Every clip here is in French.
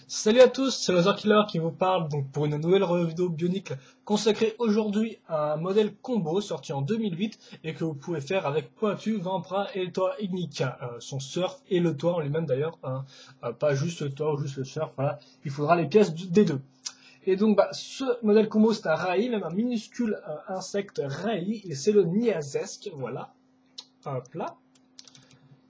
Salut à tous, c'est Laser Killer qui vous parle donc pour une nouvelle vidéo bionicle consacrée aujourd'hui à un modèle combo sorti en 2008 et que vous pouvez faire avec Pointu, Vampra et le toit Ignica, son surf et le toit en lui-même d'ailleurs, hein, pas juste le toit ou juste le surf, voilà, il faudra les pièces des deux. Et donc ce modèle combo c'est un Rai, même un minuscule insecte Rai et c'est le Niazesk, voilà, hop là.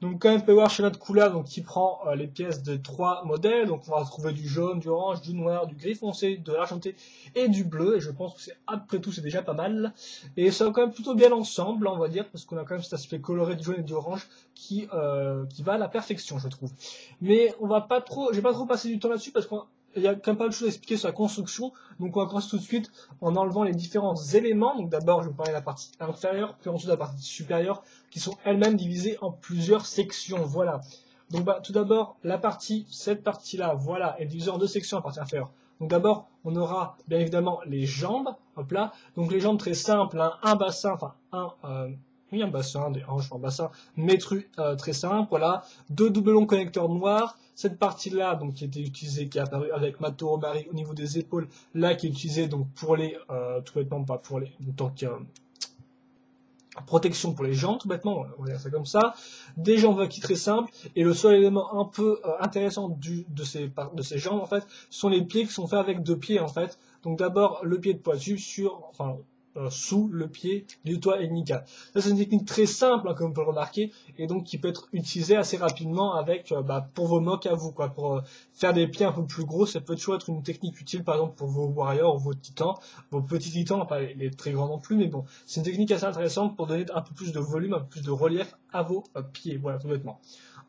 Donc quand même, on peut voir schéma de couleur donc, qui prend les pièces de trois modèles. Donc on va retrouver du jaune, du orange, du noir, du gris foncé, de l'argenté et du bleu. Et je pense que c'est après tout c'est déjà pas mal. Et ça va quand même plutôt bien ensemble, on va dire, parce qu'on a quand même cet aspect coloré du jaune et du orange qui va à la perfection, je trouve. Mais on va pas trop, j'ai pas trop passé du temps là-dessus parce qu'il y a quand même pas de choses à expliquer sur la construction, donc on va commencer tout de suite en enlevant les différents éléments. Donc d'abord je vais vous parler de la partie inférieure, puis ensuite de la partie supérieure, qui sont elles-mêmes divisées en plusieurs sections. Voilà. Donc tout d'abord, cette partie-là, voilà, est divisée en deux sections à partie inférieure. Donc d'abord, on aura bien évidemment les jambes, hop là. Donc les jambes très simples, hein, un bassin, enfin un bassin, des hanches en bassin, métru très simple, voilà. Deux doublons connecteurs noirs. Cette partie-là, donc qui était utilisée, qui est apparue avec Matoro Mari au niveau des épaules, là qui est utilisée donc pour les, tout bêtement pas pour les, tant que protection pour les jambes, tout bêtement, on va dire ça comme ça, des jambes qui très simples, et le seul élément un peu intéressant de ces jambes, en fait, sont les pieds qui sont faits avec deux pieds, en fait. Donc d'abord, le pied de Pointu sous le pied du toit Ignica. Ça, c'est une technique très simple, hein, comme on peut le remarquer, et donc qui peut être utilisée assez rapidement avec, pour vos mocks à vous, quoi, pour faire des pieds un peu plus gros, ça peut toujours être une technique utile, par exemple, pour vos warriors ou vos titans, vos petits titans, pas les très grands non plus, mais bon, c'est une technique assez intéressante pour donner un peu plus de volume, un peu plus de relief à vos pieds, voilà, tout bêtement.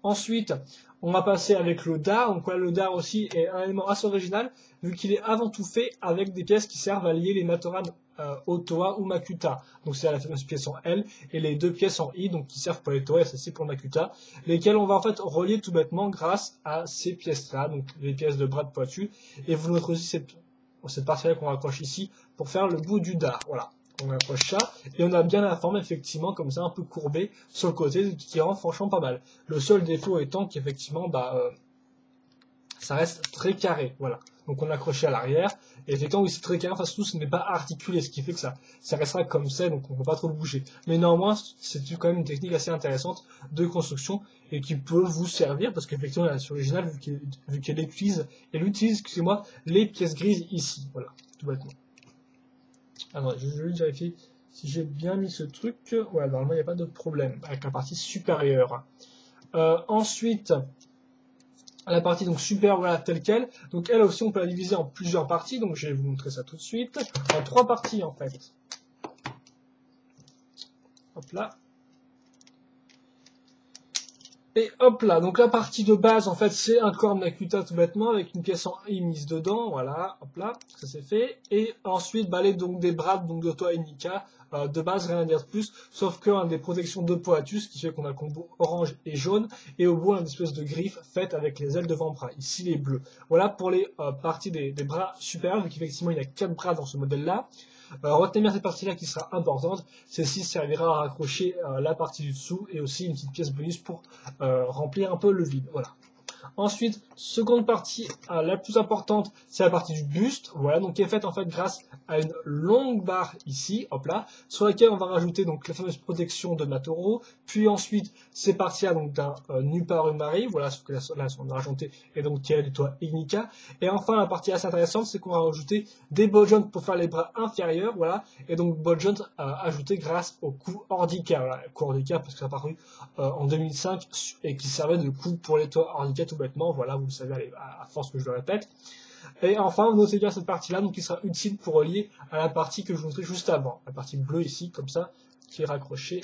Ensuite, on va passer avec le dard. Donc le dard aussi est un élément assez original, vu qu'il est avant tout fait avec des pièces qui servent à lier les Matoran Otoa ou Makuta. Donc c'est la fameuse pièce en L et les deux pièces en I, donc qui servent pour les Toa et celle-ci pour Makuta, lesquelles on va en fait relier tout bêtement grâce à ces pièces-là, donc les pièces de bras de Pointu. Et vous noterez aussi cette partie-là qu'on raccroche ici pour faire le bout du dard. Voilà. On accroche ça, et on a bien la forme effectivement comme ça un peu courbée sur le côté qui rend franchement pas mal. Le seul défaut étant qu'effectivement ça reste très carré, voilà. Donc on accroché à l'arrière, et effectivement oui c'est très carré, enfin surtout ce n'est pas articulé, ce qui fait que ça restera comme ça, donc on ne peut pas trop le bouger. Mais néanmoins c'est quand même une technique assez intéressante de construction et qui peut vous servir parce qu'effectivement la version originale vu qu'elle utilise excusez-moi, les pièces grises ici, voilà, tout bêtement. Alors, je vais vérifier si j'ai bien mis ce truc. Ouais, normalement, il n'y a pas de problème avec la partie supérieure. Ensuite, la partie donc supérieure, voilà, telle quelle. Donc, elle aussi, on peut la diviser en plusieurs parties. Donc, je vais vous montrer ça tout de suite. En trois parties, en fait. Hop là. Et hop là, donc la partie de base, en fait, c'est un corps de Makuta tout bêtement, avec une pièce en I mise dedans, voilà, hop là, ça c'est fait. Et ensuite, donc des bras donc de Toa et Nika, de base, rien à dire de plus, sauf qu'on a des protections de Poatus, ce qui fait qu'on a le combo orange et jaune, et au bout, on a une espèce de griffe faite avec les ailes de Vampra, ici les bleus. Voilà pour les parties des bras supérieurs, donc effectivement, il y a 4 bras dans ce modèle-là. Retenez bien cette partie-là qui sera importante. Celle-ci servira à raccrocher la partie du dessous et aussi une petite pièce bonus pour remplir un peu le vide. Voilà. Ensuite, seconde partie, la plus importante, c'est la partie du buste, voilà, donc qui est faite en fait grâce à une longue barre ici, hop là, sur laquelle on va rajouter donc la fameuse protection de Matoro, puis ensuite ces parties-là donc d'un Nuparumari, voilà, ce que là on a rajouté, et donc qui est du toit Ignica, et enfin la partie assez intéressante, c'est qu'on va rajouter des ball joints pour faire les bras inférieurs, voilà, et donc ball joints ajoutés grâce au coup Ordica, voilà, coup Ordica parce que ça a apparu en 2005 et qui servait de coup pour les toits Ordica tout bêtement, voilà, vous le savez à force que je le répète. Et enfin, notez bien cette partie-là, donc qui sera utile pour relier à la partie que je vous montrais juste avant, la partie bleue ici, comme ça, qui est raccrochée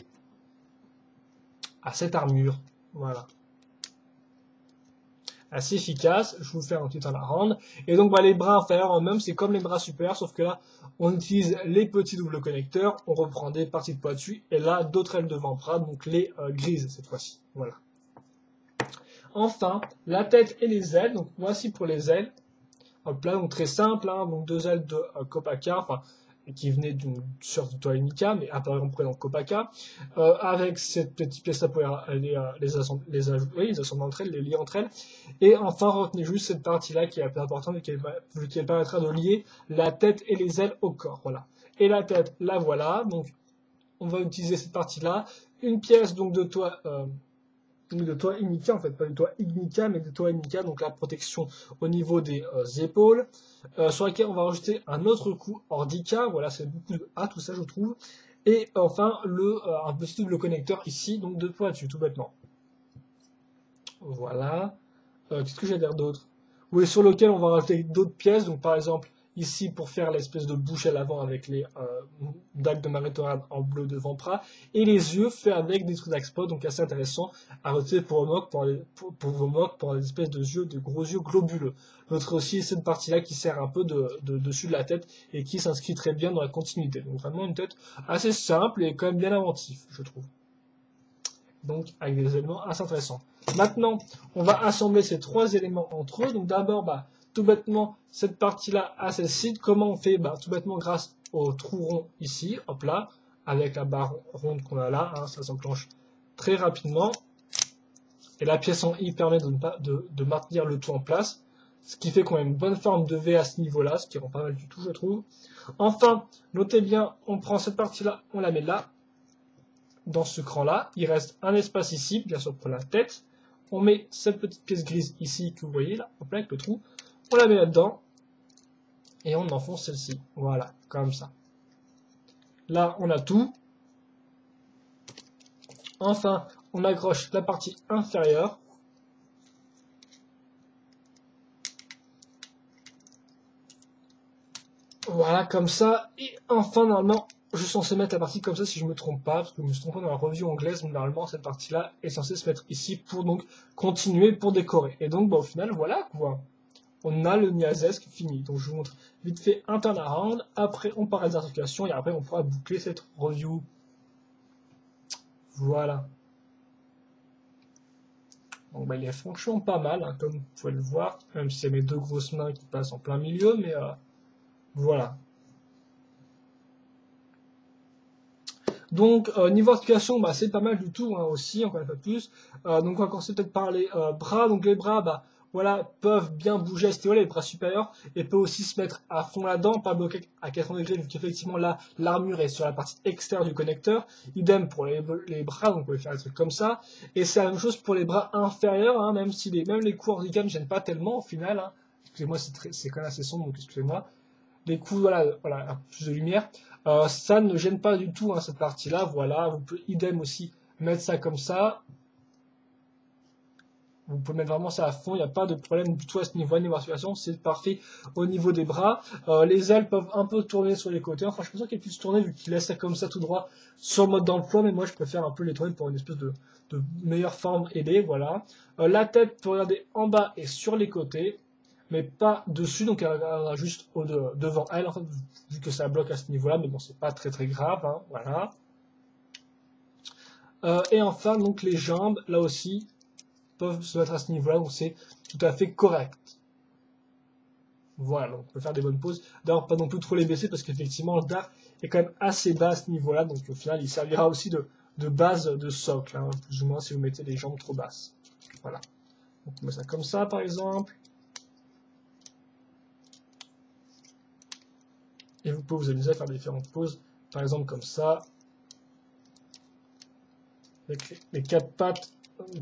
à cette armure, voilà. Assez efficace, je vous fais un petit temps la rendre. Et donc les bras inférieurs en même, c'est comme les bras supérieurs, sauf que là, on utilise les petits doubles connecteurs, on reprend des parties de poids dessus, et là, d'autres ailes de Vampra, donc les grises cette fois-ci, voilà. Enfin, la tête et les ailes. Donc voici pour les ailes. Hop là, donc très simple, hein, donc deux ailes de Kopaka, enfin qui venait d'une sorte de toile Inika, mais apparemment présent Kopaka. Avec cette petite pièce-là pour les assembler entre elles, les lier entre elles. Et enfin, retenez juste cette partie-là qui est la plus importante et qui permettra de lier la tête et les ailes au corps. Voilà. Et la tête, la voilà. Donc, on va utiliser cette partie-là. Une pièce donc de toile Inika, en fait, pas de toile Ignika, mais de toile Inika, donc la protection au niveau des épaules, sur laquelle on va rajouter un autre coup Ordica, voilà, c'est beaucoup de A, tout ça, je trouve, et enfin, un petit double connecteur ici, donc de pointu, tout bêtement. Voilà. Qu'est-ce que j'ai à dire d'autre? Oui, sur lequel on va rajouter d'autres pièces, donc par exemple, ici pour faire l'espèce de bouche à l'avant avec les dagues de Maritorad en bleu devant Pra, et les yeux faits avec des trucs d'expo, donc assez intéressant à retirer pour vos mocs, pour les espèces de yeux, de gros yeux globuleux. L'autre aussi, cette partie-là qui sert un peu de dessus de la tête et qui s'inscrit très bien dans la continuité. Donc vraiment une tête assez simple et quand même bien inventif, je trouve. Donc avec des éléments assez intéressants. Maintenant, on va assembler ces trois éléments entre eux. Donc d'abord, tout bêtement, cette partie-là à celle-ci, comment on fait? Tout bêtement grâce au trou rond ici, hop là, avec la barre ronde qu'on a là, hein, ça s'enclenche très rapidement. Et la pièce en I permet de maintenir le tout en place, ce qui fait qu'on a une bonne forme de V à ce niveau-là, ce qui rend pas mal du tout, je trouve. Enfin, notez bien, on prend cette partie-là, on la met là, dans ce cran-là. Il reste un espace ici, bien sûr pour la tête. On met cette petite pièce grise ici que vous voyez là, hop là, avec le trou. On la met là-dedans et on enfonce celle-ci. Voilà, comme ça. Là, on a tout. Enfin, on accroche la partie inférieure. Voilà, comme ça. Et enfin, normalement, je suis censé mettre la partie comme ça si je me trompe pas, parce que je me suis trompé dans la review anglaise, mais normalement, cette partie-là est censée se mettre ici pour donc continuer, pour décorer. Et donc, au final, voilà quoi. On a le Niazesk fini. Donc, je vous montre vite fait un turnaround. Après, on part à des articulations et après, on pourra boucler cette review. Voilà. Donc, il est franchement pas mal, hein, comme vous pouvez le voir, même si c'est mes deux grosses mains qui passent en plein milieu, mais voilà. Donc, niveau articulation, c'est pas mal du tout, hein, aussi, encore une fois plus. Donc, on va commencer peut-être par les bras. Donc, les bras, voilà, peuvent bien bouger à ce niveau-là, les bras supérieurs, et peuvent aussi se mettre à fond là-dedans, pas bloquer à 80 degrés, vu qu'effectivement, là, l'armure est sur la partie externe du connecteur. Idem pour les bras, donc vous pouvez faire des trucs comme ça. Et c'est la même chose pour les bras inférieurs, hein, même si même les coups ordica ne gênent pas tellement, au final, hein. Excusez-moi, c'est quand même assez sombre, donc excusez-moi. Les coups, voilà, plus de lumière. Ça ne gêne pas du tout, hein, cette partie-là, voilà. Vous pouvez idem aussi mettre ça comme ça. Vous pouvez mettre vraiment ça à fond, il n'y a pas de problème du tout à ce niveau, niveau articulation, c'est parfait au niveau des bras. Les ailes peuvent un peu tourner sur les côtés, enfin je pense qu'elles puissent tourner vu qu'ils laissent ça comme ça tout droit sur le mode d'emploi, mais moi je préfère un peu les tourner pour une espèce de meilleure forme aidée, voilà. La tête peut regarder en bas et sur les côtés, mais pas dessus, donc elle regardera juste devant elle, en fait, vu que ça bloque à ce niveau-là, mais bon c'est pas très très grave, hein, voilà. Et enfin donc les jambes, là aussi, peuvent se mettre à ce niveau-là, donc c'est tout à fait correct. Voilà, donc on peut faire des bonnes pauses. D'ailleurs, pas non plus trop les baisser, parce qu'effectivement, le dard est quand même assez bas à ce niveau-là, donc au final, il servira aussi de base de socle, hein, plus ou moins si vous mettez les jambes trop basses. Voilà. Donc on met ça comme ça, par exemple. Et vous pouvez vous amuser à faire différentes poses, par exemple comme ça, avec les quatre pattes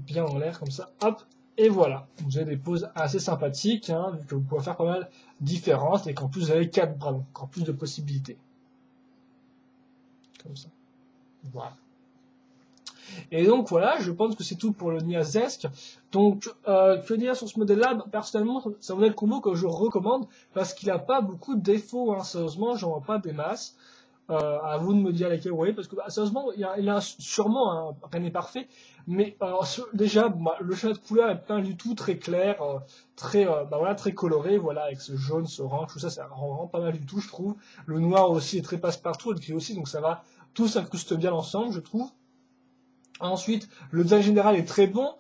bien en l'air comme ça, hop, et voilà. Vous avez des poses assez sympathiques, hein, vu que vous pouvez faire pas mal différentes et qu'en plus vous avez 4 bras, donc encore plus de possibilités. Comme ça. Voilà. Et donc voilà, je pense que c'est tout pour le Niazesk. Donc, que dire sur ce modèle-là? Personnellement, c'est un modèle combo que je recommande parce qu'il n'a pas beaucoup de défauts, hein. Sérieusement, j'en vois pas des masses. À vous de me dire lesquels vous voyez, parce que sérieusement, il a sûrement rien n'est parfait, mais déjà, le choix de couleur est pas du tout très clair, très, voilà, très coloré, voilà, avec ce jaune, ce orange, tout ça, ça rend vraiment pas mal du tout, je trouve. Le noir aussi est très passe-partout, le gris aussi, donc ça va, tout s'incruste bien ensemble, je trouve. Ensuite, le design général est très bon,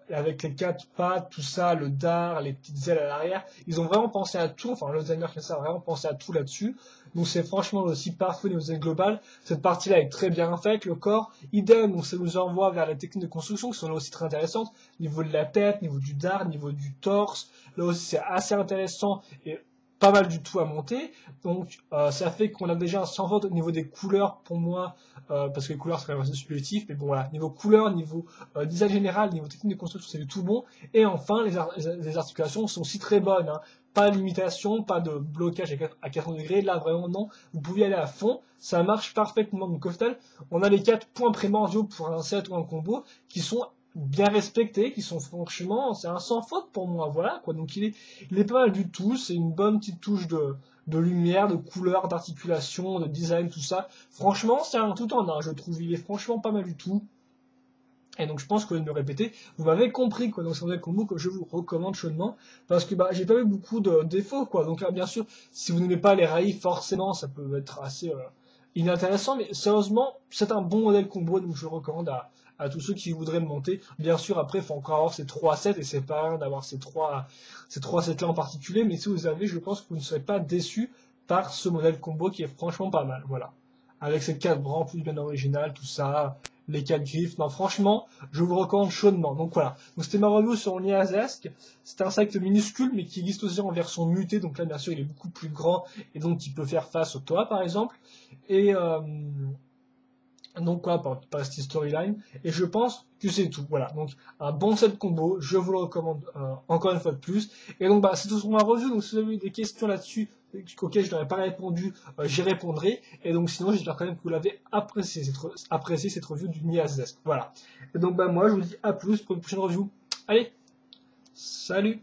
avec les quatre pattes, tout ça, le dard, les petites ailes à l'arrière. Ils ont vraiment pensé à tout, enfin le designer qui a ça a vraiment pensé à tout là-dessus. Donc c'est franchement aussi parfait au niveau design global. Cette partie-là est très bien faite, le corps, idem, donc ça nous envoie vers les techniques de construction qui sont là aussi très intéressantes. Niveau de la tête, niveau du dard, niveau du torse, là aussi c'est assez intéressant et pas mal du tout à monter. Donc ça fait qu'on a déjà un sans faute au niveau des couleurs pour moi, parce que les couleurs c'est quand même assez subjectif, mais bon voilà, niveau couleur, niveau design général, niveau technique de construction, c'est du tout bon. Et enfin, les articulations sont aussi très bonnes, hein. Pas de limitation, pas de blocage à 40 degrés, là vraiment non, vous pouvez aller à fond, ça marche parfaitement. Donc au final, on a les 4 points primordiaux pour un set ou un combo qui sont bien respectés, qui sont franchement, c'est un sans faute pour moi, voilà quoi. Donc il est pas mal du tout, c'est une bonne petite touche de lumière, de couleur, d'articulation, de design, tout ça. Franchement, c'est un tout en un, je trouve, il est franchement pas mal du tout. Et donc je pense que de me répéter, vous m'avez compris quoi. Donc c'est un combo que je vous recommande chaudement parce que bah j'ai pas eu beaucoup de défauts quoi. Donc là bien sûr, si vous n'aimez pas les rails, forcément ça peut être assez inintéressant, mais sérieusement c'est un bon modèle combo donc je le recommande à tous ceux qui voudraient le monter. Bien sûr après il faut encore avoir ces 3 sets et c'est pas rien d'avoir ces trois sets là en particulier, mais si vous avez, je pense que vous ne serez pas déçus par ce modèle combo qui est franchement pas mal. Voilà. Avec ces 4 bras en plus bien original, tout ça, les 4 griffes. Non, franchement, je vous le recommande chaudement. Donc voilà. Donc c'était ma review sur Niazesk. C'est un insecte minuscule, mais qui existe aussi en version mutée. Donc là, bien sûr, il est beaucoup plus grand et donc il peut faire face au toit, par exemple. Et donc voilà, par cette storyline. Et je pense que c'est tout. Voilà. Donc un bon set combo, je vous le recommande encore une fois de plus. Et donc bah c'est tout sur ma review. Donc si vous avez des questions là-dessus auxquelles je n'aurais pas répondu, j'y répondrai. Et donc sinon j'espère quand même que vous l'avez apprécié cette review du Niazesk. Voilà. Et donc bah moi je vous dis à plus pour une prochaine review. Allez, salut!